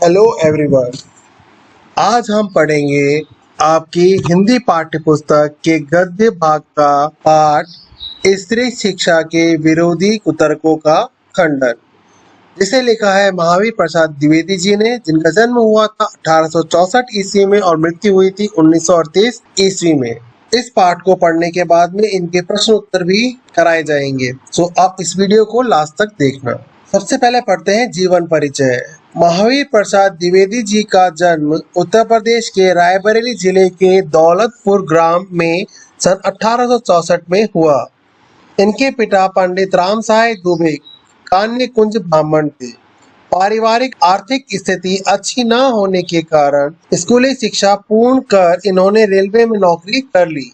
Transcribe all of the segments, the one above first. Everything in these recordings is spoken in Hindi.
Hello everyone. आज हम पढ़ेंगे आपकी हिंदी पाठ्य पुस्तक के गद्य भाग का पाठ स्त्री शिक्षा के विरोधी कुतर्कों का खंडन, जिसे लिखा है महावीर प्रसाद द्विवेदी जी ने, जिनका जन्म हुआ था 1864 ईस्वी में और मृत्यु हुई थी 1938 ईस्वी में। इस पाठ को पढ़ने के बाद में इनके प्रश्न उत्तर भी कराए जाएंगे, सो आप इस वीडियो को लास्ट तक देखना। सबसे पहले पढ़ते हैं जीवन परिचय। महावीर प्रसाद द्विवेदी जी का जन्म उत्तर प्रदेश के रायबरेली जिले के दौलतपुर ग्राम में सन 1864 में हुआ। इनके पिता पंडित राम सहाय दुबे कान्य कुंज ब्राह्मण थे। पारिवारिक आर्थिक स्थिति अच्छी न होने के कारण स्कूली शिक्षा पूर्ण कर इन्होंने रेलवे में नौकरी कर ली,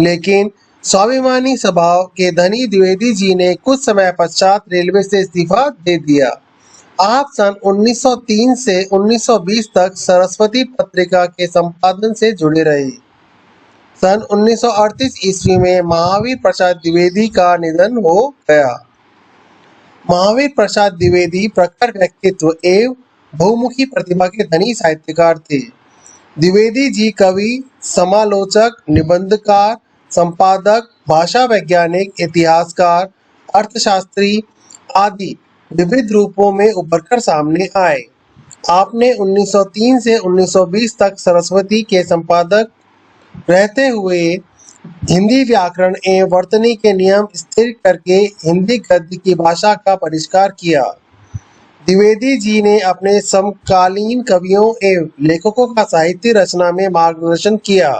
लेकिन स्वाभिमानी स्वभाव के धनी द्विवेदी जी ने कुछ समय पश्चात रेलवे से इस्तीफा दे दिया। आप सन 1903 से 1920 तक सरस्वती पत्रिका के संपादन से जुड़े रहे। सन 1938 ईस्वी में महावीर प्रसाद द्विवेदी का निधन हो गया। महावीर प्रसाद द्विवेदी प्रखर व्यक्तित्व एवं बहुमुखी प्रतिभा के धनी साहित्यकार थे। द्विवेदी जी कवि, समालोचक, निबंधकार, संपादक, भाषा वैज्ञानिक, इतिहासकार, अर्थशास्त्री आदि विविध रूपों में उभरकर सामने आए। आपने 1903 से 1920 तक सरस्वती के संपादक रहते हुए हिंदी व्याकरण एवं वर्तनी के नियम स्थिर करके हिंदी गद्य की भाषा का परिष्कार किया। द्विवेदी जी ने अपने समकालीन कवियों एवं लेखकों का साहित्य रचना में मार्गदर्शन किया।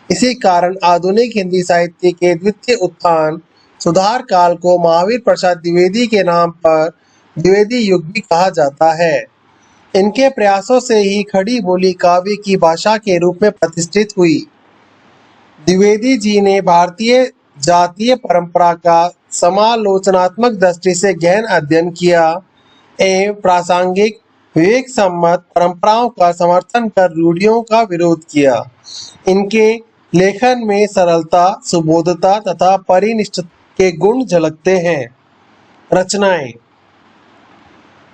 इसी कारण आधुनिक हिंदी साहित्य के द्वितीय उत्थान सुधार काल को महावीर प्रसाद द्विवेदी के नाम पर द्विवेदी युग भी कहा जाता है। इनके प्रयासों से ही खड़ी बोली काव्य की भाषा के रूप में प्रतिष्ठित हुई। द्विवेदी जी ने भारतीय जातीय परंपरा का समालोचनात्मक दृष्टि से गहन अध्ययन किया एवं प्रासंगिक विवेक सम्मत परंपराओं का समर्थन कर रूढ़ियों का विरोध किया। इनके लेखन में सरलता, सुबोधता तथा परिनिष्ठता के गुण झलकते हैं। रचनाएं।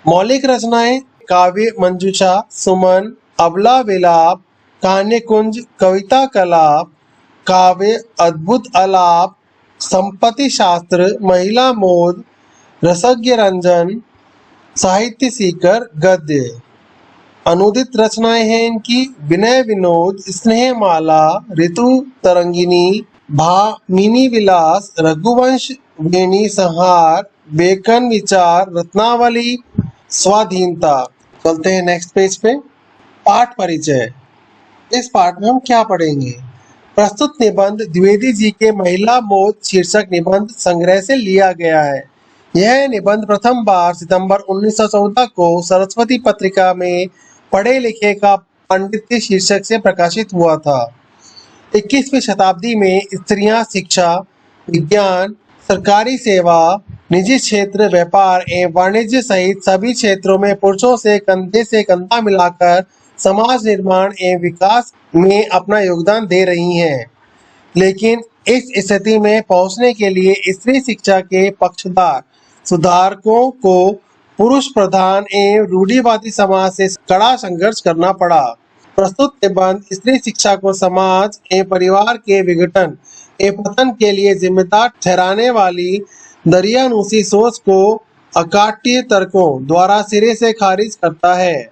मौलिक रचनाएं काव्य मंजूषा, सुमन, अबला विलाप, कहानी कुंज, कविता कलाप, काव्य अद्भुत आलाप, संपत्ति शास्त्र, महिला मोद, रसज्ञ रंजन, साहित्य सीकर, गद्य। अनुदित रचनाएं हैं इनकी विनय विनोद, स्नेहमाला, ऋतु तरंगिनी, भामिनी विलास, रघुवंश, वेणी संहार, बेकन विचार, रत्नावली, स्वाधीनता। चलते हैं नेक्स्ट पेज पे। पाठ परिचय। इस पाठ में हम क्या पढ़ेंगे? प्रस्तुत निबंध द्विवेदी जी के महिला मोद शीर्षक निबंध संग्रह से लिया गया है। यह निबंध प्रथम बार सितंबर 1914 को सरस्वती पत्रिका में पढ़े लिखे का पांडित्य शीर्षक से प्रकाशित हुआ था। 21वीं शताब्दी में स्त्रियां शिक्षा, विज्ञान, सरकारी सेवा, निजी क्षेत्र, व्यापार एवं वाणिज्य सहित सभी क्षेत्रों में पुरुषों से कंधा मिलाकर समाज निर्माण एवं विकास में अपना योगदान दे रही हैं। लेकिन इस स्थिति में पहुंचने के लिए स्त्री शिक्षा के पक्षधर सुधारकों को पुरुष प्रधान एवं रूढ़िवादी समाज से कड़ा संघर्ष करना पड़ा। प्रस्तुत निबंध स्त्री शिक्षा को समाज एवं परिवार के विघटन एवं पतन के लिए जिम्मेदार ठहराने वाली दरियानूसी सोच को अकाट्य तर्कों द्वारा सिरे से खारिज करता है।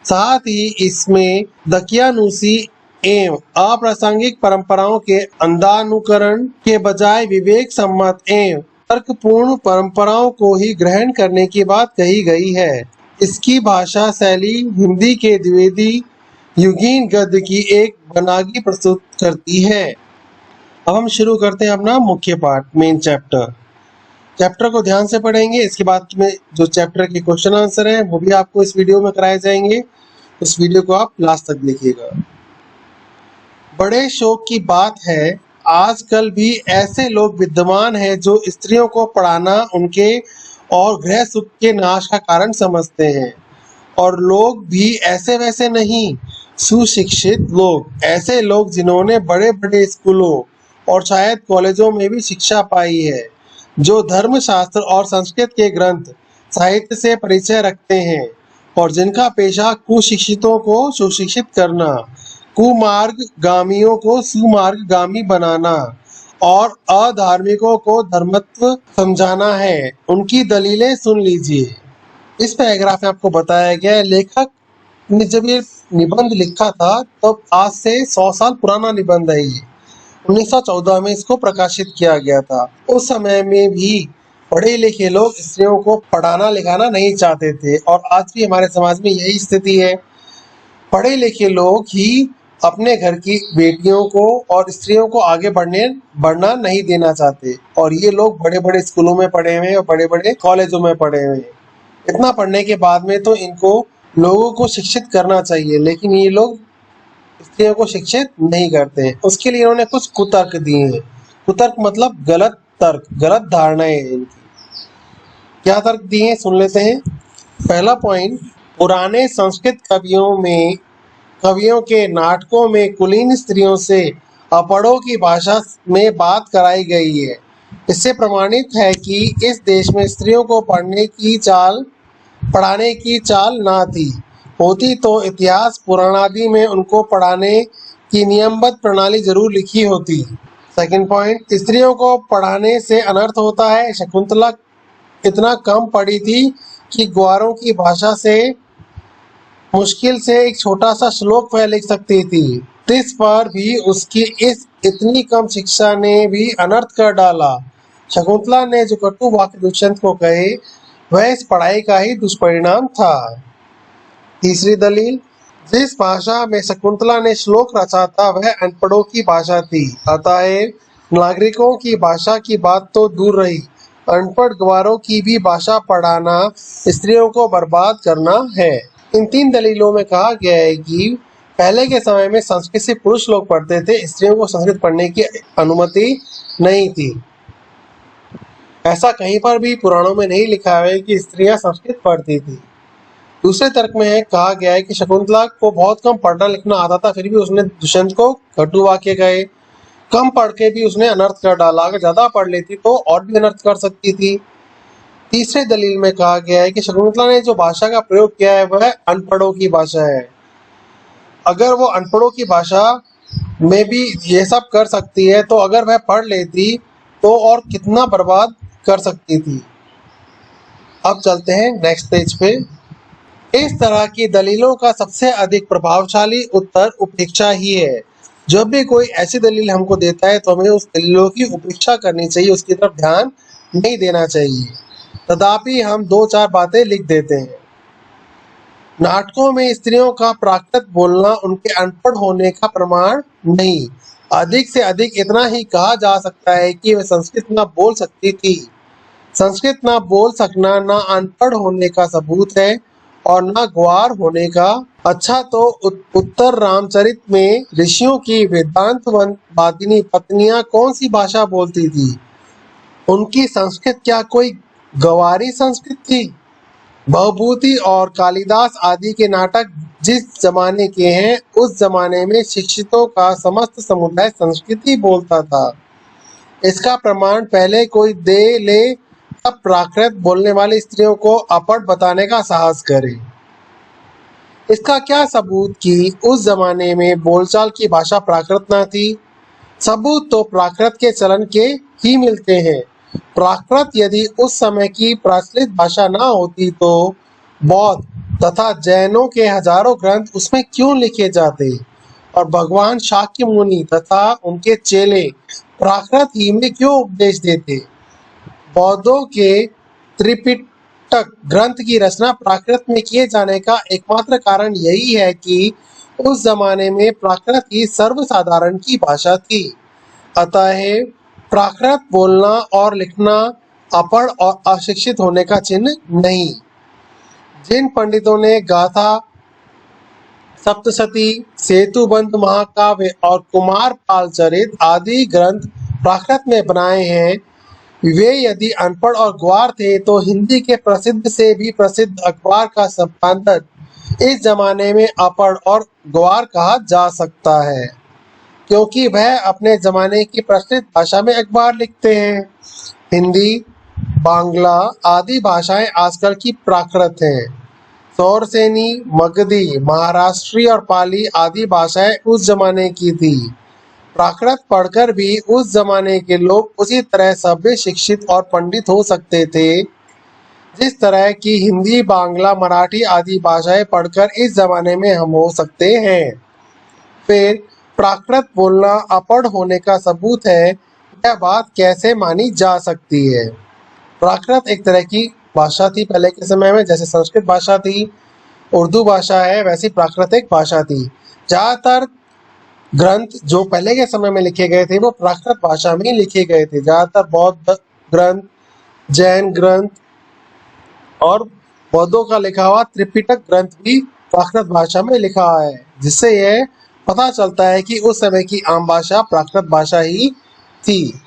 साथ ही इसमें दकियानूसी एवं अप्रासंगिक परंपराओं के अंधानुकरण के बजाय विवेक सम्मत एवं तर्कपूर्ण परंपराओं को ही ग्रहण करने की बात कही गई है। इसकी भाषा शैली हिंदी के द्विवेदी युगीन गद्य की एक वनागी प्रस्तुत करती है। अब हम शुरू करते हैं अपना मुख्य पाठ, मेन चैप्टर को ध्यान से पढ़ेंगे। इसके बाद में जो चैप्टर के क्वेश्चन आंसर हैं वो भी आपको इस वीडियो में कराए जाएंगे। उस वीडियो को आप लास्ट तक देखिएगा। बड़े शौक की बात है, आजकल भी ऐसे लोग विद्यमान हैं जो स्त्रियों को पढ़ाना उनके और गृह सुख के नाश का कारण समझते हैं। और लोग भी ऐसे वैसे नहीं, सुशिक्षित लोग, ऐसे लोग जिन्होंने बड़े बड़े स्कूलों और शायद कॉलेजों में भी शिक्षा पाई है, जो धर्मशास्त्र और संस्कृत के ग्रंथ साहित्य से परिचय रखते हैं, और जिनका पेशा कुशिक्षितों को सुशिक्षित करना, कुमार्गगामियों को सुमार्गगामी बनाना और अधार्मिकों को धर्मत्व समझाना है। उनकी दलीलें सुन लीजिए। इस पैराग्राफ में आपको बताया गया है, लेखक ने जब ये निबंध लिखा था तो आज से 100 साल पुराना निबंध है। ये 1914 में इसको प्रकाशित किया गया था। उस समय में भी पढ़े लिखे लोग स्त्रियों को पढ़ाना लिखाना नहीं चाहते थे और आज भी हमारे समाज में यही स्थिति है। पढ़े लिखे लोग ही अपने घर की बेटियों को और स्त्रियों को आगे बढ़ना नहीं देना चाहते और ये लोग बड़े बड़े स्कूलों में पढ़े हुए हैं और बड़े बड़े कॉलेजों में पढ़े हुए हैं। इतना पढ़ने के बाद में तो इनको लोगों को शिक्षित करना चाहिए, लेकिन ये लोग स्त्रियों को शिक्षित नहीं करते हैं। उसके लिए इन्होंने कुछ कुतर्क दिए हैं। कुतर्क मतलब गलत तर्क, गलत धारणाएं इनकी। क्या तर्क दिए हैं सुन लेते हैं। पहला पॉइंट, पुराने संस्कृत कवियों के नाटकों में कुलीन स्त्रियों से अपढ़ों की भाषा में बात कराई गई है। इससे प्रमाणित है कि इस देश में स्त्रियों को पढ़ाने की चाल ना थी। होती तो इतिहास पुराण आदि में उनको पढ़ाने की नियमबद्ध प्रणाली जरूर लिखी होती। सेकंड पॉइंट, स्त्रियों को पढ़ाने से अनर्थ होता है। शकुंतला इतना कम पढ़ी थी कि ग्वारों की भाषा से मुश्किल से एक छोटा सा श्लोक वह लिख सकती थी। इस पर भी उसकी इस इतनी कम शिक्षा ने भी अनर्थ कर डाला। शकुंतला ने जो कटु वाक्य दुष्यंत को कहे वह इस पढ़ाई का ही दुष्परिणाम था। तीसरी दलील, जिस भाषा में शकुंतला ने श्लोक रचा था वह अनपढ़ों की भाषा थी। अतः नागरिकों की भाषा की बात तो दूर रही, अनपढ़ गवारों की भी भाषा पढ़ाना स्त्रियों को बर्बाद करना है। इन 3 दलीलों में कहा गया है कि पहले के समय में संस्कृत से पुरुष लोग पढ़ते थे, स्त्रियों को संस्कृत पढ़ने की अनुमति नहीं थी। ऐसा कहीं पर भी पुराणों में नहीं लिखा है कि स्त्रियां संस्कृत पढ़ती थी। दूसरे तर्क में कहा गया है कि शकुंतला को बहुत कम पढ़ना लिखना आता था, फिर भी उसने दुष्यंत को कटु वाक्य कहे। कम पढ़ के भी उसने अनर्थ कर डाला। अगर ज्यादा पढ़ लेती तो और भी अनर्थ कर सकती थी। तीसरे दलील में कहा गया है कि शकुंतला ने जो भाषा का प्रयोग किया है वह अनपढ़ों की भाषा है। अगर वो अनपढ़ों की भाषा में भी ये सब कर सकती है तो अगर वह पढ़ लेती तो और कितना बर्बाद कर सकती थी। अब चलते हैं नेक्स्ट पेज पे। इस तरह की दलीलों का सबसे अधिक प्रभावशाली उत्तर उपेक्षा ही है। जब भी कोई ऐसी दलील हमको देता है तो हमें उस दलीलों की उपेक्षा करनी चाहिए, उसकी तरफ ध्यान नहीं देना चाहिए। तथापि हम 2-4 बातें लिख देते हैं। नाटकों में स्त्रियों का प्राकृत बोलना उनके अनपढ़ होने का प्रमाण नहीं, अधिक से अधिक इतना ही कहा जा सकता है कि वे संस्कृत न बोल सकती थी। संस्कृत न बोल सकना न अनपढ़ होने का सबूत है और न ग्वार होने का। अच्छा तो उत्तर रामचरित में ऋषियों की वेदांतवादिनी पत्नियां कौन सी भाषा बोलती थी? उनकी संस्कृत क्या कोई गवारी संस्कृत थी? भवभूति और कालिदास आदि के नाटक जिस जमाने के हैं उस जमाने में शिक्षितों का समस्त समुदाय संस्कृत ही बोलता था। इसका प्रमाण पहले कोई दे ले तब प्राकृत बोलने वाली स्त्रियों को अपढ़ बताने का साहस करे। इसका क्या सबूत कि उस जमाने में बोलचाल की भाषा प्राकृत न थी? सबूत तो प्राकृत के चलन के ही मिलते हैं। प्राकृत यदि उस समय की प्रचलित भाषा न होती तो बौद्ध तथा जैनों के हजारों ग्रंथ उसमें क्यों लिखे जाते और भगवान शाक्य मुनि तथा उनके चेले प्राकृत ही में क्यों उपदेश देते? बौद्धों के त्रिपिटक ग्रंथ की रचना प्राकृत में किए जाने का एकमात्र कारण यही है कि उस जमाने में प्राकृत ही सर्वसाधारण की भाषा थी। अतः प्राकृत बोलना और लिखना अपढ़ और अशिक्षित होने का चिन्ह नहीं। जिन पंडितों ने गाथा, सप्तशती, सेतुबंध महाकाव्य और कुमार पाल चरित आदि ग्रंथ प्राकृत में बनाए हैं, वे यदि अनपढ़ और ग्वार थे तो हिंदी के प्रसिद्ध से भी प्रसिद्ध अखबार का संपादक इस जमाने में अपढ़ और ग्वार कहा जा सकता है, क्योंकि वह अपने जमाने की प्रचलित भाषा में अखबार लिखते हैं। हिंदी, बांग्ला आदि भाषाएं आजकल की प्राकृत हैं। तौरसेनी, मगधी, महाराष्ट्री और पाली आदि भाषाएं उस जमाने की थी। प्राकृत पढ़कर भी उस जमाने के लोग उसी तरह सभ्य, शिक्षित और पंडित हो सकते थे जिस तरह की हिंदी, बांग्ला, मराठी आदि भाषाएं पढ़कर इस जमाने में हम हो सकते हैं। फिर प्राकृत बोलना अपढ़ होने का सबूत है, यह बात कैसे मानी जा सकती है? प्राकृत एक तरह की भाषा थी पहले के समय में, जैसे संस्कृत भाषा थी, उर्दू भाषा है, वैसी प्राकृत एक भाषा थी। ज्यादातर ग्रंथ जो पहले के समय में लिखे गए थे वो प्राकृत भाषा में ही लिखे गए थे। ज्यादातर बौद्ध ग्रंथ, जैन ग्रंथ और बौद्धों का लिखा हुआ त्रिपिटक ग्रंथ भी प्राकृत भाषा में लिखा है, जिससे यह पता चलता है कि उस समय की आम भाषा प्राकृत भाषा ही थी।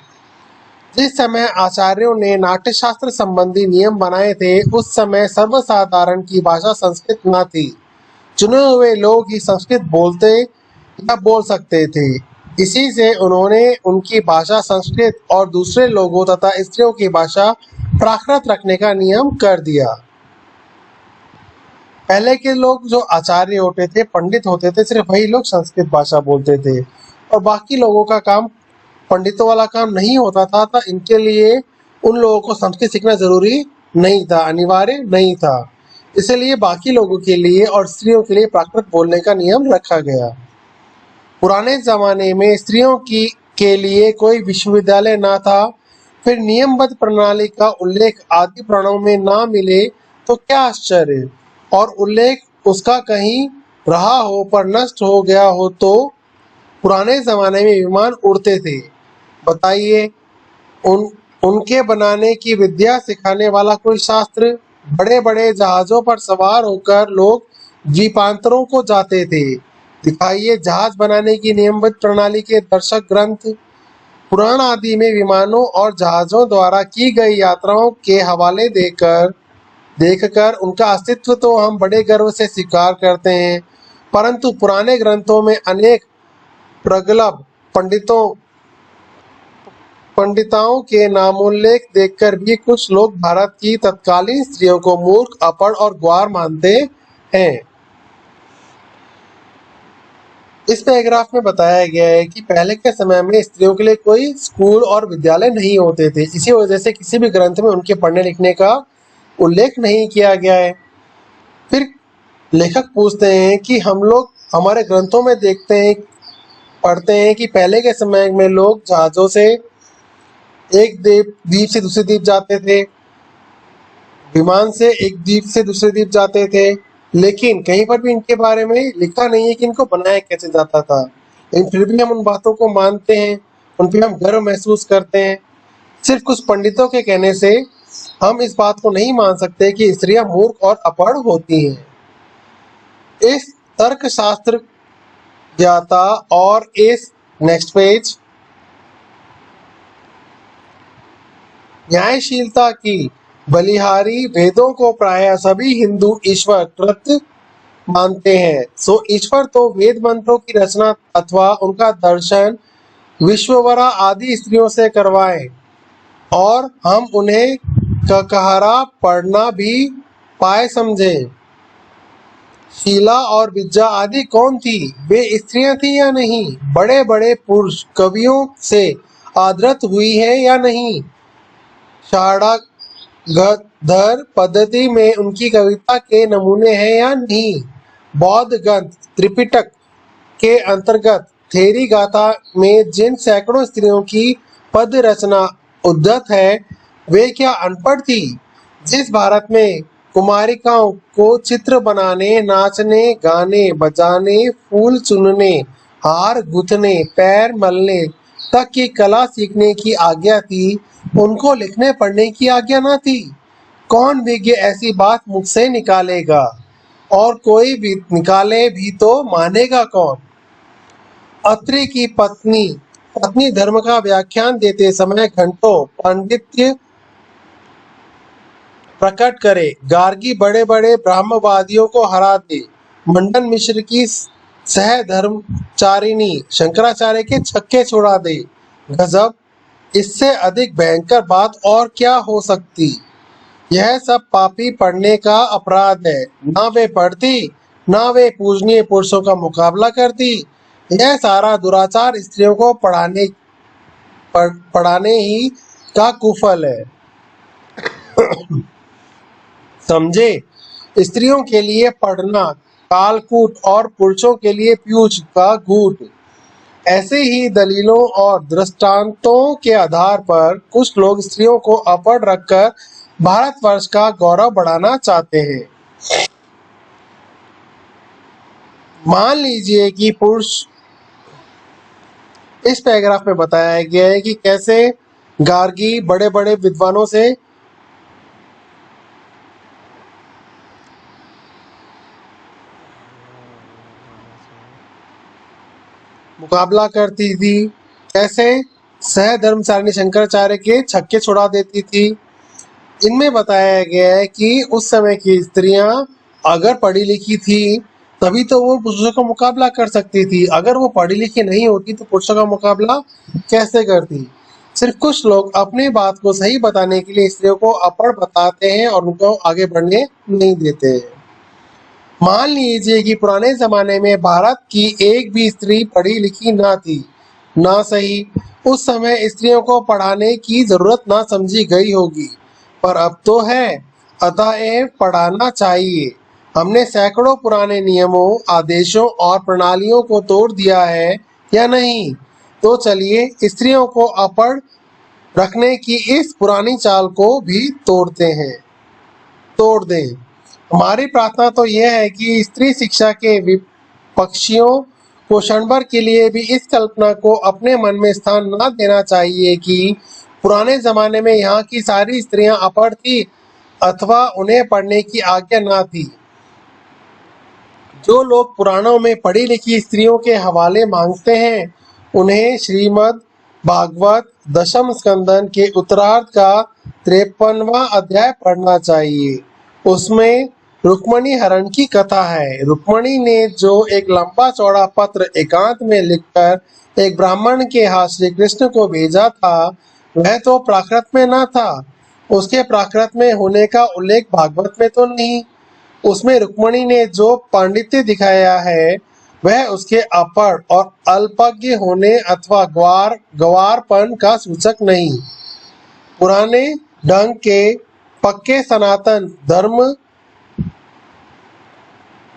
जिस समय आचार्यों ने नाट्यशास्त्र संबंधी नियम बनाए थे, उस समय सर्वसाधारण की भाषा संस्कृत न थी। चुने हुए लोग ही संस्कृत बोलते या बोल सकते थे। इसी से उन्होंने उनकी भाषा संस्कृत और दूसरे लोगों तथा स्त्रियों की भाषा प्राकृत रखने का नियम कर दिया। पहले के लोग जो आचार्य होते थे, पंडित होते थे, सिर्फ वही लोग संस्कृत भाषा बोलते थे और बाकी लोगों का काम, पंडितों वाला काम नहीं होता था। इनके लिए उन लोगों को संस्कृत सीखना जरूरी नहीं था, अनिवार्य नहीं था। इसलिए बाकी लोगों के लिए और स्त्रियों के लिए प्राकृत बोलने का नियम रखा गया। पुराने जमाने में स्त्रियों की के लिए कोई विश्वविद्यालय ना था। फिर नियमबद्ध प्रणाली का उल्लेख आदि पुराणों में ना मिले तो क्या आश्चर्य, और उल्लेख उसका कहीं रहा हो पर नष्ट हो गया हो तो। पुराने जमाने में विमान उड़ते थे, बताइए उनके बनाने की विद्या सिखाने वाला कोई शास्त्र? बड़े बड़े जहाजों पर सवार होकर लोग द्वीपांतरों को जाते थे, दिखाइए जहाज बनाने की नियमबद्ध प्रणाली के दर्शक ग्रंथ। पुराण आदि में विमानों और जहाजों द्वारा की गई यात्राओं के हवाले देखकर उनका अस्तित्व तो हम बड़े गर्व से स्वीकार करते हैं, परंतु पुराने ग्रंथों में अनेक प्रगल्भ पंडिताओं के नामोल्लेख देखकर भी कुछ लोग भारत की तत्कालीन स्त्रियों को मूर्ख, अपढ़ और ग्वार मानते हैं। इस पैराग्राफ में बताया गया है कि पहले के समय में स्त्रियों के लिए कोई स्कूल और विद्यालय नहीं होते थे। इसी वजह से किसी भी ग्रंथ में उनके पढ़ने लिखने का उल्लेख नहीं किया गया है। फिर लेखक पूछते हैं कि हम लोग हमारे ग्रंथों में देखते हैं, पढ़ते हैं कि पहले के समय में लोग जहाजों से एक द्वीप से दूसरे द्वीप जाते थे, विमान से एक द्वीप से दूसरे द्वीप जाते थे, लेकिन कहीं पर भी इनके बारे में लिखा नहीं है कि इनको बनाया कैसे जाता था। लेकिन फिर भी हम उन बातों को मानते हैं, उन पर हम गर्व महसूस करते हैं। सिर्फ कुछ पंडितों के कहने से हम इस बात को नहीं मान सकते कि स्त्रियां मूर्ख और अपढ़ होती हैं। इस तर्कशास्त्र ज्ञाता और इस नेक्स्ट पेज न्यायशीलता की बलिहारी वेदों को प्रायः सभी हिंदू ईश्वर कृत मानते हैं। सो ईश्वर तो वेद मंत्रों की रचना अथवा उनका दर्शन विश्ववरा आदि स्त्रियों से करवाएं और हम उन्हें ककहरा पढ़ना भी पाए समझे। शीला और विद्या आदि कौन थी? वे स्त्रियां थी या नहीं? बड़े बड़े पुरुष कवियों से आदृत हुई है या नहीं? षाढ़ागधर पद्धति में उनकी कविता के नमूने हैं या नहीं? बौद्ध ग्रंथ त्रिपिटक के अंतर्गत थेरी गाथा में जिन सैकड़ों स्त्रियों की पद रचना उद्धत है, वे क्या अनपढ़ थी? जिस भारत में कुमारिकाओं को चित्र बनाने, नाचने, गाने बजाने, फूल चुनने, हार गूंथने, पैर मलने तक की कला सीखने की आज्ञा थी, उनको लिखने पढ़ने की आज्ञा न थी। कौन विज्ञ ऐसी बात मुझसे निकालेगा? और कोई भी निकाले भी तो मानेगा कौन? अत्रि की पत्नी धर्म का व्याख्यान देते समय घंटों पांडित्य प्रकट करे, गार्गी बड़े बड़े ब्रह्मवादियों को हरा दे, मंडन मिश्र की सहधर्मचारिणी शंकराचार्य के छक्के छुड़ा दे। गजब! इससे अधिक भयंकर बात और क्या हो सकती? यह सब पापी पढ़ने का अपराध है। ना वे पढ़ती, ना वे पूजनीय पुरुषों का मुकाबला करती। यह सारा दुराचार स्त्रियों को पढ़ाने ही का कुफल है। समझे? स्त्रियों के लिए पढ़ना कालकूट और पुरुषों के लिए प्यूछ का घूट। ऐसे ही दलीलों और दृष्टांतों के आधार पर कुछ लोग स्त्रियों को अपढ़ रखकर भारतवर्ष का गौरव बढ़ाना चाहते हैं। मान लीजिए कि पुरुष, इस पैराग्राफ में बताया गया है कि कैसे गार्गी बड़े बड़े विद्वानों से मुकाबला करती थी, कैसे सहधर्मचारिणी शंकराचार्य के छक्के छुड़ा देती थी। इनमें बताया गया है कि उस समय की स्त्रियां अगर पढ़ी लिखी थी तभी तो वो पुरुषों का मुकाबला कर सकती थी। अगर वो पढ़ी लिखी नहीं होती तो पुरुषों का मुकाबला कैसे करती। सिर्फ कुछ लोग अपनी बात को सही बताने के लिए स्त्रियों को अपढ़ बताते हैं और उनको आगे बढ़ने नहीं देते हैं। मान लीजिए कि पुराने जमाने में भारत की एक भी स्त्री पढ़ी लिखी ना थी। ना सही, उस समय स्त्रियों को पढ़ाने की जरूरत ना समझी गई होगी, पर अब तो है, अतएव पढ़ाना चाहिए। हमने सैकड़ों पुराने नियमों, आदेशों और प्रणालियों को तोड़ दिया है या नहीं? तो चलिए स्त्रियों को अपढ़ रखने की इस पुरानी चाल को भी तोड़ दें। हमारी प्रार्थना तो यह है कि स्त्री शिक्षा के विपक्षियों को क्षण भर के लिए भी इस कल्पना को अपने मन में स्थान न देना चाहिए कि पुराने जमाने में यहाँ की सारी स्त्रियां अपढ़ थी अथवा उन्हें पढ़ने की आज्ञा ना थी। जो लोग पुराणों में पढ़ी लिखी स्त्रियों के हवाले मांगते हैं, उन्हें श्रीमद् भागवत दशम स्कंदन के उत्तरार्ध का 53वां अध्याय पढ़ना चाहिए। उसमें रुक्मणी हरण की कथा है। रुक्मणी ने जो एक लंबा चौड़ा पत्र एकांत में लिखकर एक ब्राह्मण के हाथ श्री कृष्ण को भेजा था, वह तो प्राकृत में न था। उसके प्राकृत में होने का उल्लेख भागवत में तो नहीं। उसमें रुक्मणी ने जो पांडित्य दिखाया है वह उसके अपढ़ और अल्पज्ञ होने अथवा गवारपन का सूचक नहीं। पुराने ढंग के पक्के सनातन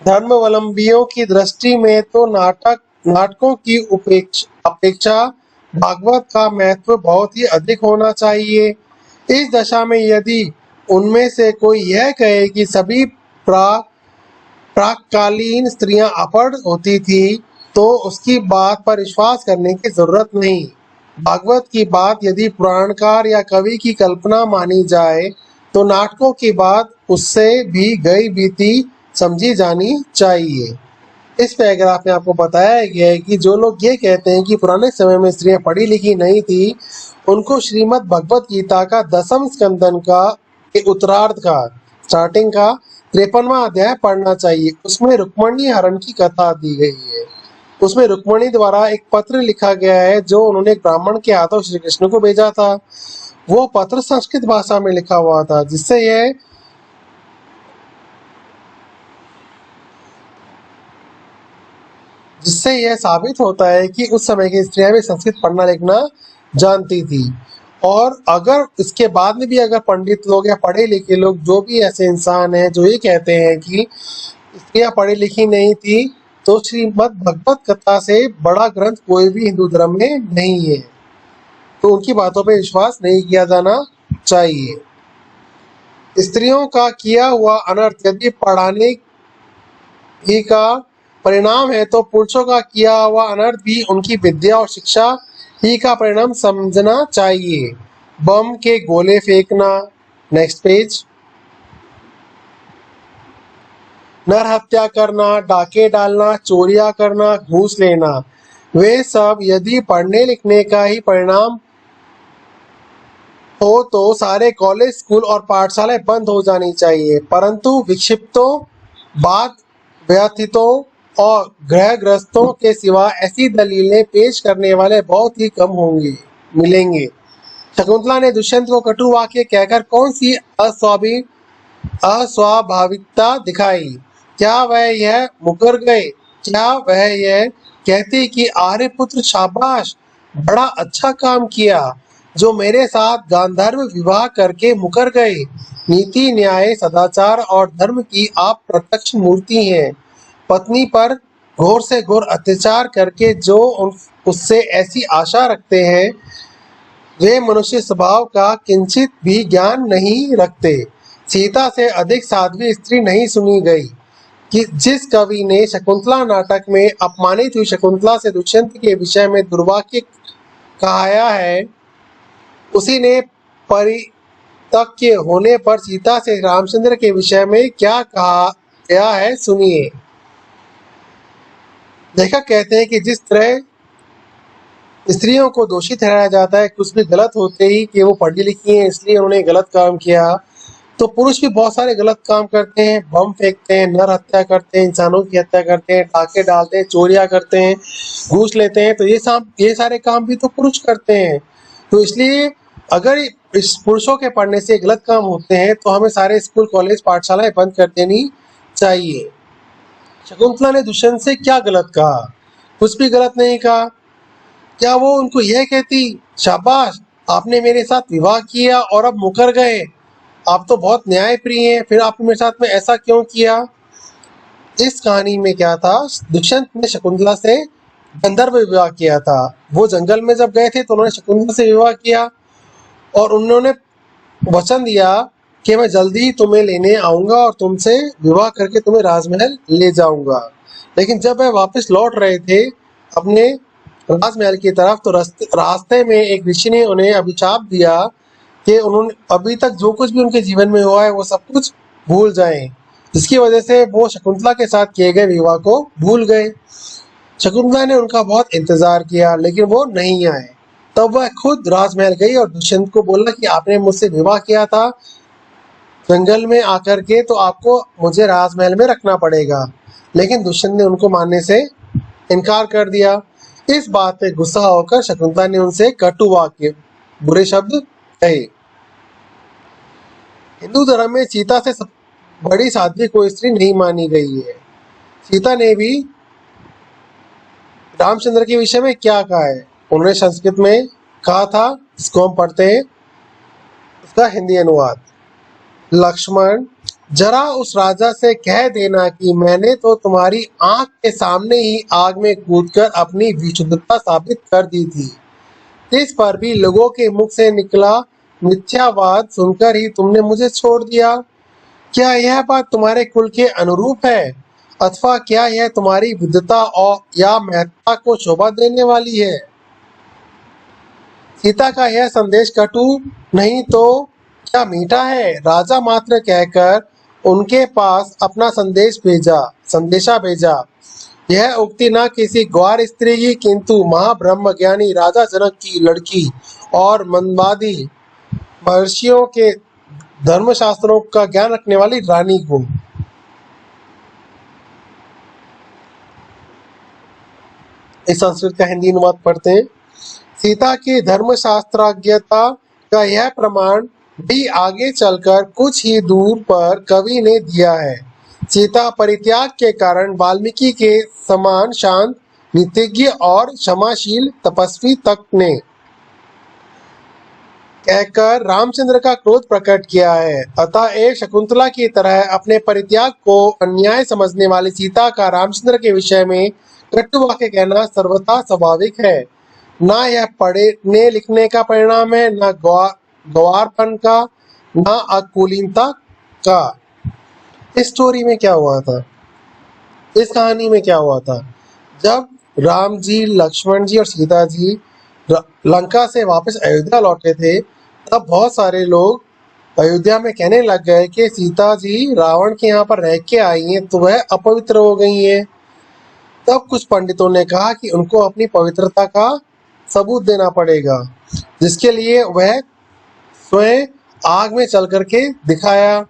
धर्मावलंबियों की दृष्टि में तो नाटकों की अपेक्षा भागवत का महत्व बहुत ही अधिक होना चाहिए। इस दशा में यदि उनमें से कोई यह कहे कि सभी प्राककालीन स्त्रियां अपढ़ होती थी, तो उसकी बात पर विश्वास करने की जरूरत नहीं। भागवत की बात यदि पुराणकार या कवि की कल्पना मानी जाए तो नाटकों की बात उससे भी गई बीती समझी जानी चाहिए। इस पैराग्राफ में आपको बताया गया है कि जो लोग ये कहते हैं कि पुराने समय में स्त्रियां पढ़ी लिखी नहीं थी, उनको श्रीमद् भगवत गीता का दशम स्कंदन का के उत्तरार्ध का स्टार्टिंग का 53वां अध्याय पढ़ना चाहिए। उसमें रुक्मणी हरण की कथा दी गई है। उसमें रुक्मणी द्वारा एक पत्र लिखा गया है जो उन्होंने एक ब्राह्मण के हाथों श्री कृष्ण को भेजा था। वो पत्र संस्कृत भाषा में लिखा हुआ था, जिससे यह साबित होता है कि उस समय की स्त्रियां भी संस्कृत पढ़ना लिखना जानती थी। और अगर इसके बाद में भी अगर पंडित लोग या पढ़े लिखे लोग, जो भी ऐसे इंसान हैं जो ये कहते हैं कि स्त्रियां पढ़ी लिखी नहीं थी, तो श्रीमद् भगवत कथा से बड़ा ग्रंथ कोई भी हिंदू धर्म में नहीं है, तो उनकी बातों पर विश्वास नहीं किया जाना चाहिए। स्त्रियों का किया हुआ अनर्थ यदि पढ़ाने ही का परिणाम है, तो पुरुषों का किया हुआ अनर्थ भी उनकी विद्या और शिक्षा ही का परिणाम समझना चाहिए। बम के गोले फेंकना, नेक्स्ट पेज, नर हत्या करना, डाके डालना, चोरियां करना, घूस लेना, वे सब यदि पढ़ने लिखने का ही परिणाम हो तो सारे कॉलेज, स्कूल और पाठशालाएं बंद हो जानी चाहिए। परंतु विक्षिप्तों, बात व्यथितों और ग्रहग्रस्तों के सिवा ऐसी दलीलें पेश करने वाले बहुत ही कम मिलेंगे। शकुंतला ने दुष्यंत को कटु वाक्य कहकर कौन सी अस्वाभाविकता दिखाई? क्या वह यह मुकर गए? क्या वह यह कहते कि आर्यपुत्र शाबाश, बड़ा अच्छा काम किया, जो मेरे साथ गांधर्व विवाह करके मुकर गए? नीति, न्याय, सदाचार और धर्म की आप प्रत्यक्ष मूर्ति हैं। पत्नी पर घोर से घोर अत्याचार करके जो उससे ऐसी आशा रखते हैं, वे मनुष्य स्वभाव का किंचित भी ज्ञान नहीं रखते। सीता से अधिक साध्वी स्त्री नहीं सुनी गई। कि जिस कवि ने शकुंतला नाटक में अपमानित हुई शकुंतला से दुष्यंत के विषय में दुर्वाक्य कहाया है, उसी ने परितक्य होने पर सीता से रामचंद्र के विषय में क्या कहा गया है, सुनिए। लेखक कहते हैं कि जिस तरह स्त्रियों को दोषी ठहराया जाता है कुछ भी गलत होते ही कि वो पढ़ी लिखी हैं इसलिए उन्होंने गलत काम किया, तो पुरुष भी बहुत सारे गलत काम करते हैं, बम फेंकते हैं, नर हत्या करते हैं, इंसानों की हत्या करते हैं, डाके डालते हैं, चोरियां करते हैं, घूस लेते हैं, तो ये सारे काम भी तो पुरुष करते हैं। तो इसलिए अगर इस पुरुषों के पढ़ने से गलत काम होते हैं तो हमें सारे स्कूल कॉलेज पाठशालाएं बंद कर देनी चाहिए। शकुंतला ने दुष्यंत से क्या गलत कहा? कुछ भी गलत नहीं कहा। क्या वो उनको यह कहती, शाबाश, आपने मेरे साथ विवाह किया और अब मुकर गए, आप तो बहुत न्यायप्रिय हैं, फिर आपने मेरे साथ में ऐसा क्यों किया? इस कहानी में क्या था, दुष्यंत ने शकुंतला से गंधर्व विवाह किया था। वो जंगल में जब गए थे तो उन्होंने शकुंतला से विवाह किया और उन्होंने वचन दिया कि मैं जल्दी ही तुम्हें लेने आऊंगा और तुमसे विवाह करके तुम्हें राजमहल ले जाऊंगा। लेकिन जब वह वापस लौट रहे थे अपने राजमहल की तरफ तो रास्ते में एक ऋषि ने उन्हें अभिशाप दिया कि उन्होंने अभी तक जो कुछ भी उनके जीवन में हुआ है वो सब कुछ भूल जाएं, जिसकी वजह से वो शकुंतला के साथ किए गए विवाह को भूल गए। शकुंतला ने उनका बहुत इंतजार किया लेकिन वो नहीं आए। तब वह खुद राजमहल गई और दुष्यंत को बोला कि आपने मुझसे विवाह किया था जंगल में आकर के, तो आपको मुझे राजमहल में रखना पड़ेगा। लेकिन दुष्यंत ने उनको मानने से इनकार कर दिया। इस बात पे गुस्सा होकर शकुंतला ने उनसे कटु वाक्य, बुरे शब्द कहे। हिंदू धर्म में सीता से बड़ी साध्वी कोई स्त्री नहीं मानी गई है। सीता ने भी रामचंद्र के विषय में क्या कहा है, उन्होंने संस्कृत में कहा था, इसको हम पढ़ते हैं, उसका हिंदी अनुवाद। लक्ष्मण, जरा उस राजा से कह देना कि मैंने तो तुम्हारी आंख के सामने ही आग में कूदकर अपनी विशुद्धता साबित कर दी थी। इस पर भी लोगों के मुख से निकला मिथ्यावाद सुनकर ही तुमने मुझे छोड़ दिया। क्या यह बात तुम्हारे कुल के अनुरूप है, अथवा क्या यह तुम्हारी विद्वता और या महत्ता को शोभा देने वाली है? सीता का यह संदेश कटु नहीं तो क्या मीठा है? राजा मात्र कहकर उनके पास अपना संदेशा भेजा। यह उक्ति न किसी ग्वार स्त्री की किंतु महाब्रह्म ज्ञानी राजा जनक की लड़की और मंदवादी महर्षियों के धर्मशास्त्रों का ज्ञान रखने वाली रानी को। इस संस्कृत का हिंदी अनुवाद पढ़ते हैं। सीता की धर्मशास्त्राज्ञता का यह प्रमाण भी आगे चलकर कुछ ही दूर पर कवि ने दिया है। सीता परित्याग के कारण वाल्मीकि के समान शांत, नीतिज्ञ और क्षमाशील तपस्वी तक ने कहकर रामचंद्र का क्रोध प्रकट किया है। अतः एक शकुंतला की तरह अपने परित्याग को अन्याय समझने वाली सीता का रामचंद्र के विषय में कटु वाक्य कहना सर्वथा स्वाभाविक है। ना यह पढ़ने लिखने का परिणाम है, न गवारपन का, न अकुलीनता का। इस स्टोरी में क्या हुआ था, इस कहानी में क्या हुआ था, जब राम जी, लक्ष्मण जी और सीता जी लंका से वापस अयोध्या लौटे थे तब बहुत सारे लोग अयोध्या में कहने लग गए कि सीता जी रावण के यहाँ पर रह के आई हैं तो वह अपवित्र हो गई हैं। तब कुछ पंडितों ने कहा कि उनको अपनी पवित्रता का सबूत देना पड़ेगा, जिसके लिए वह स्वयं आग में चल करके दिखाया।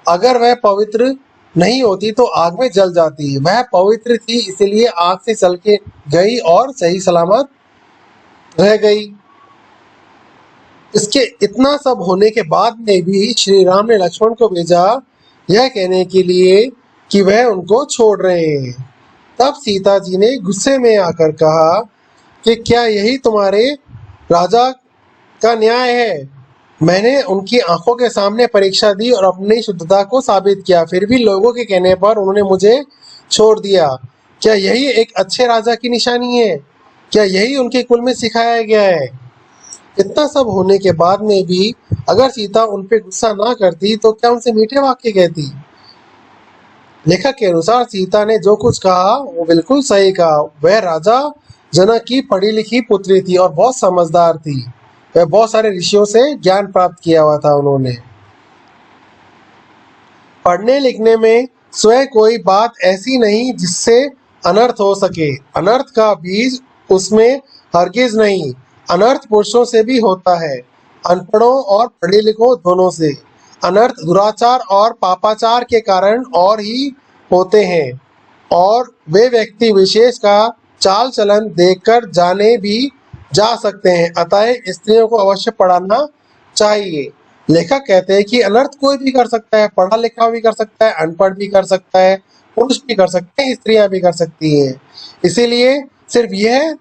अगर वह पवित्र नहीं होती तो आग में जल जाती। वह पवित्र थी इसलिए आग से चल के गई और सही सलामत रह गई। इसके इतना सब होने के बाद में भी श्री राम ने लक्ष्मण को भेजा यह कहने के लिए कि वह उनको छोड़ रहे हैं। तब सीता जी ने गुस्से में आकर कहा कि क्या यही तुम्हारे राजा का न्याय है? मैंने उनकी आंखों के सामने परीक्षा दी और अपनी शुद्धता को साबित किया, फिर भी लोगों के कहने पर उन्होंने मुझे छोड़ दिया। क्या यही एक अच्छे राजा की निशानी है? क्या यही उनके कुल में सिखाया गया है? इतना सब होने के बाद में भी अगर सीता उन पे गुस्सा ना करती तो क्या उनसे मीठे वाक्य कहती? लेखक के अनुसार सीता ने जो कुछ कहा वो बिल्कुल सही कहा। वह राजा जनक की पढ़ी लिखी पुत्री थी और बहुत समझदार थी। वह बहुत सारे ऋषियों से ज्ञान प्राप्त किया हुआ था उन्होंने। पढ़ने लिखने में स्वयं कोई बात ऐसी नहीं जिससे अनर्थ हो सके। अनर्थ का बीज उसमें हरगिज नहीं। अनर्थ पुरुषों से भी होता है, अनपढ़ों और पढ़े लिखों दोनों से। अनर्थ दुराचार और पापाचार के कारण और ही होते हैं और वे व्यक्ति विशेष का चाल चलन देखकर जाने भी जा सकते हैं। अतः स्त्रियों को अवश्य पढ़ाना चाहिए। लेखक कहते हैं कि अनर्थ कोई भी कर सकता है, पढ़ा लिखा भी कर सकता है, अनपढ़ भी कर सकता है, पुरुष भी कर सकते हैं, स्त्रियां भी कर सकती हैं। इसीलिए सिर्फ यह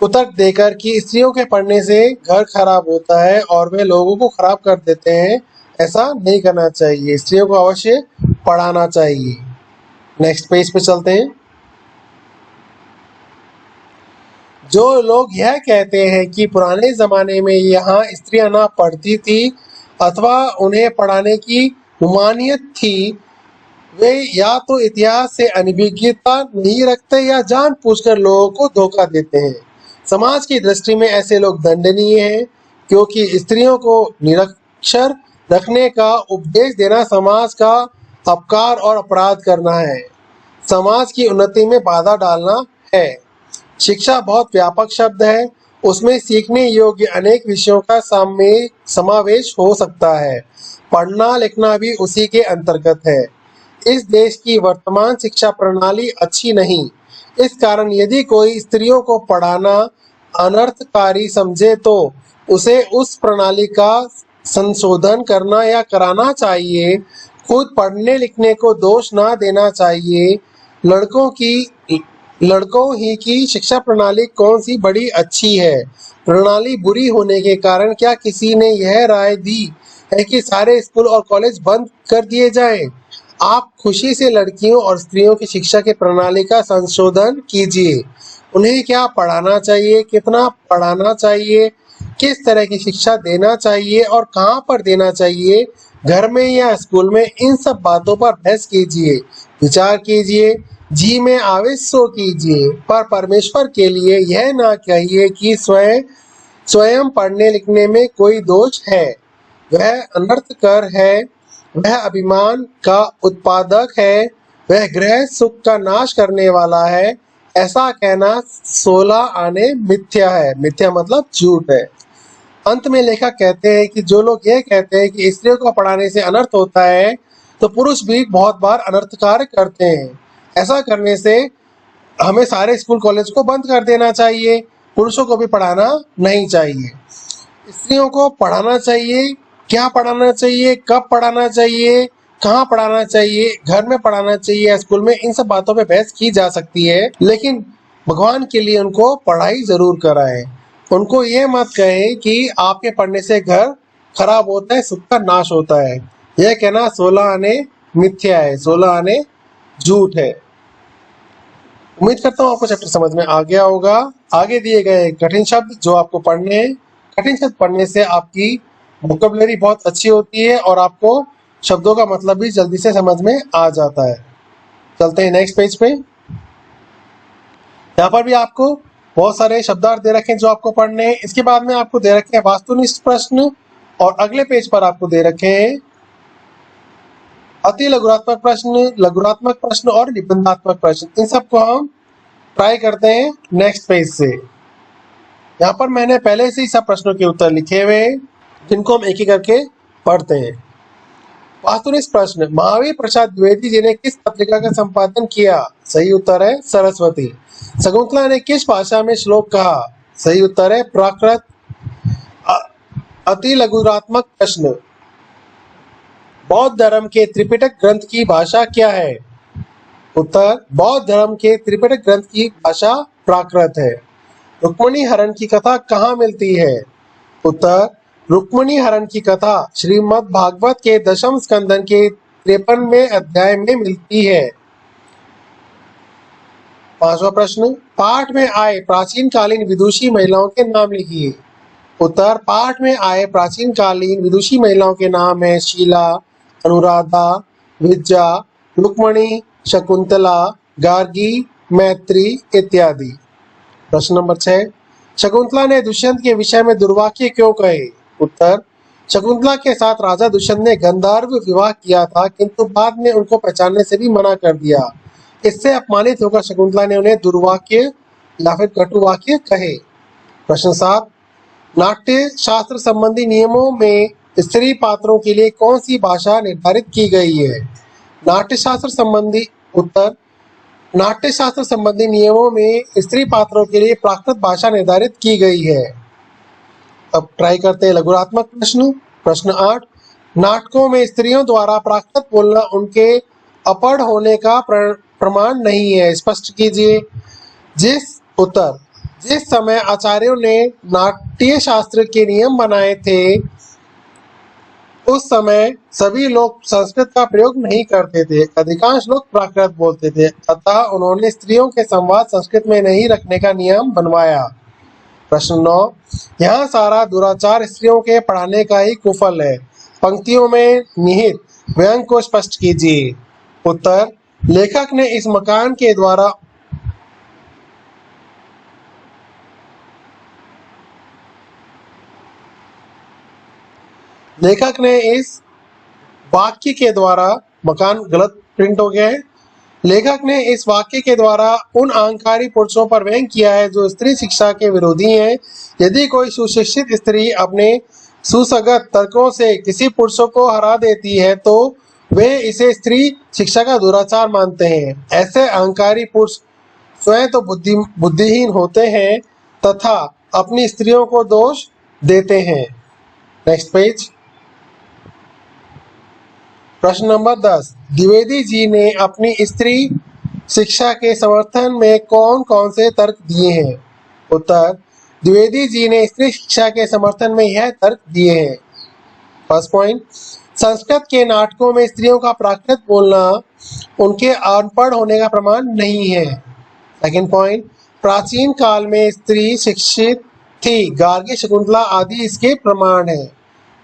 उतर्क देकर कि स्त्रियों के पढ़ने से घर खराब होता है और वे लोगों को खराब कर देते हैं, ऐसा नहीं करना चाहिए। स्त्रियों को अवश्य पढ़ाना चाहिए। नेक्स्ट पेज पे चलते हैं। जो लोग यह कहते हैं कि पुराने जमाने में यहाँ स्त्रियां ना पढ़ती थी अथवा उन्हें पढ़ाने की ममानियत थी, वे या तो इतिहास से अनभिज्ञता नहीं रखते या जानबूझकर लोगों को धोखा देते हैं। समाज की दृष्टि में ऐसे लोग दंडनीय हैं, क्योंकि स्त्रियों को निरक्षर रखने का उपदेश देना समाज का अपकार और अपराध करना है, समाज की उन्नति में बाधा डालना है। शिक्षा बहुत व्यापक शब्द है, उसमें सीखने योग्य अनेक विषयों का समावेश हो सकता है। पढ़ना लिखना भी उसी के अंतर्गत है। इस देश की वर्तमान शिक्षा प्रणाली अच्छी नहीं। इस कारण यदि कोई स्त्रियों को पढ़ाना अनर्थकारी समझे तो उसे उस प्रणाली का संशोधन करना या कराना चाहिए। खुद पढ़ने लिखने को दोष ना देना चाहिए। लड़कों ही की शिक्षा प्रणाली कौन सी बड़ी अच्छी है? प्रणाली बुरी होने के कारण क्या किसी ने यह राय दी है कि सारे स्कूल और कॉलेज बंद कर दिए जाएं? आप खुशी से लड़कियों और स्त्रियों की शिक्षा की प्रणाली का संशोधन कीजिए। उन्हें क्या पढ़ाना चाहिए, कितना पढ़ाना चाहिए, किस तरह की शिक्षा देना चाहिए और कहाँ पर देना चाहिए, घर में या स्कूल में, इन सब बातों पर बहस कीजिए, विचार कीजिए, जी में आवेश सो कीजिए। पर परमेश्वर के लिए यह ना कहिए कि स्वयं पढ़ने लिखने में कोई दोष है। वह अनर्थकर है, वह अभिमान का उत्पादक है, वह गृह सुख का नाश करने वाला है। ऐसा कहना 16 आने मिथ्या है। मिथ्या मतलब झूठ है। अंत में लेखक कहते हैं कि जो लोग यह कहते हैं कि स्त्रियों को पढ़ाने से अनर्थ होता है, तो पुरुष भी बहुत बार अनर्थ कार्य करते हैं। ऐसा करने से हमें सारे स्कूल कॉलेज को बंद कर देना चाहिए। पुरुषों को भी पढ़ाना नहीं चाहिए। स्त्रियों को पढ़ाना चाहिए। क्या पढ़ाना चाहिए, कब पढ़ाना चाहिए, कहाँ पढ़ाना चाहिए, घर में पढ़ाना चाहिए या स्कूल में, इन सब बातों पे बहस की जा सकती है, लेकिन भगवान के लिए उनको पढ़ाई जरूर कराएं। उनको ये मत कहें कि आपके पढ़ने से घर खराब होता है, सुख का नाश होता है। यह कहना 16 आने मिथ्या है, 16 आने झूठ है। उम्मीद करता हूँ आपको चैप्टर समझ में आ गया होगा। आगे दिए गए कठिन शब्द जो आपको पढ़ने हैं, कठिन शब्द पढ़ने से आपकी वोकैबुलरी बहुत अच्छी होती है और आपको शब्दों का मतलब भी जल्दी से समझ में आ जाता है। चलते हैं नेक्स्ट पेज पे। यहाँ पर भी आपको बहुत सारे शब्दार्थ दे रखे हैं जो आपको पढ़ने हैं। इसके बाद में आपको दे रखे हैं वास्तुनिष्ठ प्रश्न और अगले पेज पर आपको दे रखे हैं अति लघुरात्मक प्रश्न और निबंधात्मक प्रश्न। इन सबको हम ट्राई करते हैं नेक्स्ट पेज से। यहाँ पर मैंने पहले से ही सब प्रश्नों के उत्तर लिखे हुए हैं, जिनको हम एक एक करके पढ़ते हैं। वास्तुनिष्ठ प्रश्न, महावीर प्रसाद द्विवेदी जी ने किस पत्रिका का संपादन किया? सही उत्तर है सरस्वती। शकुंतला ने किस भाषा में श्लोक कहा? सही उत्तर है प्राकृत। अति लघुरात्मक प्रश्न, बौद्ध धर्म के त्रिपिटक ग्रंथ की भाषा क्या है? उत्तर, बौद्ध धर्म के त्रिपिटक ग्रंथ की भाषा प्राकृत है। रुक्मिणी हरण की कथा कहाँ मिलती है? उत्तर, रुक्मिणी हरण की कथा श्रीमद् भागवत के दशम स्कंदन के 53वें अध्याय में मिलती है। 5वां प्रश्न, पाठ में आए प्राचीन कालीन विदुषी महिलाओं के नाम लिखिए। उत्तर, पाठ में आए प्राचीन कालीन विदुषी महिलाओं के नाम है शीला, अनुराधा, विद्या, रुक्मिणी, शकुंतला, गार्गी, मैत्री इत्यादि। प्रश्न नंबर 6, शकुंतला ने दुष्यंत के विषय में दुर्वाक्य क्यों कहे? उत्तर, शकुंतला के साथ राजा दुष्यंत ने गंधर्व विवाह किया था, किंतु बाद में उनको पहचानने से भी मना कर दिया। इससे अपमानित होकर शकुंतला ने उन्हें दुर्वाक्य या फिर कटुवाक्य कहे। प्रश्न 7, नाट्य शास्त्र संबंधी नियमों में स्त्री पात्रों के लिए कौन सी भाषा निर्धारित की गई है? नाट्यशास्त्र संबंधी उत्तर, नाट्यशास्त्र संबंधी नियमों में स्त्री पात्रों के लिए प्राकृत भाषा निर्धारित की गई है। अब ट्राई करते हैं लघुरात्मक प्रश्न। प्रश्न 8, नाटकों में स्त्रियों द्वारा प्राकृत बोलना उनके अपढ़ होने का प्रमाण नहीं है, स्पष्ट कीजिए। उत्तर, जिस समय आचार्यों ने नाट्य शास्त्र के नियम बनाए थे उस समय सभी लोग संस्कृत का प्रयोग नहीं करते थे, अधिकांश लोग प्राकृत बोलते थे, अतः उन्होंने स्त्रियों के संवाद संस्कृत में नहीं रखने का नियम बनवाया। प्रश्न 9, यहाँ सारा दुराचार स्त्रियों के पढ़ाने का ही कुफल है, पंक्तियों में निहित व्यंग को स्पष्ट कीजिए। उत्तर, लेखक ने इस मकान के द्वारा लेखक ने इस वाक्य के द्वारा मकान गलत प्रिंट हो गया है। लेखक ने इस वाक्य के द्वारा उन अहंकारी पुरुषों पर व्यंग किया है जो स्त्री शिक्षा के विरोधी हैं। यदि कोई सुशिक्षित स्त्री अपने सुसंगत तर्कों से किसी पुरुषों को हरा देती है तो वे इसे स्त्री शिक्षा का दुराचार मानते हैं। ऐसे अहंकारी पुरुष स्वयं तो बुद्धिहीन होते हैं तथा अपनी स्त्रियों को दोष देते हैं। Next page. प्रश्न नंबर 10, द्विवेदी जी ने अपनी स्त्री शिक्षा के समर्थन में कौन कौन से तर्क दिए हैं? उत्तर, द्विवेदी जी ने स्त्री शिक्षा के समर्थन में यह तर्क दिए हैं। फर्स्ट पॉइंट, संस्कृत के नाटकों में स्त्रियों का प्राकृत बोलना उनके अनपढ़ होने का प्रमाण नहीं है। सेकंड पॉइंट, प्राचीन काल में स्त्री शिक्षित थी, गार्गी, शकुंतला आदि इसके प्रमाण है।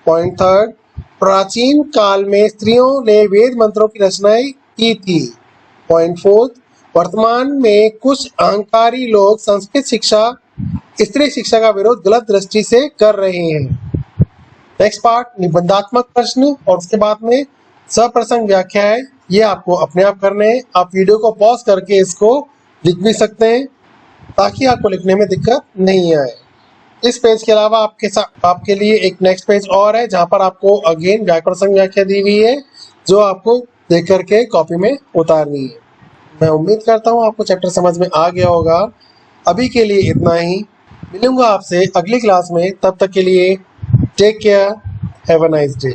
पॉइंट थर्ड, प्राचीन काल में स्त्रियों ने वेद मंत्रों की रचनाएं की थी। पॉइंट फोर्थ, वर्तमान में कुछ अहंकारी लोग संस्कृत शिक्षा स्त्री शिक्षा का विरोध गलत दृष्टि से कर रहे हैं। नेक्स्ट पार्ट निबंधात्मक प्रश्न और उसके बाद में सप्रसंग व्याख्या है, ये आपको अपने आप करने हैं। आप वीडियो को पॉज करके इसको लिख भी सकते हैं ताकि आपको लिखने में दिक्कत नहीं आए। इस पेज के अलावा आपके लिए एक नेक्स्ट पेज और है जहां पर आपको अगेन व्याकरण व्याख्या दी हुई है जो आपको देख करके कॉपी में उतारनी है। मैं उम्मीद करता हूं आपको चैप्टर समझ में आ गया होगा। अभी के लिए इतना ही, मिलूंगा आपसे अगली क्लास में, तब तक के लिए take care, have a nice day.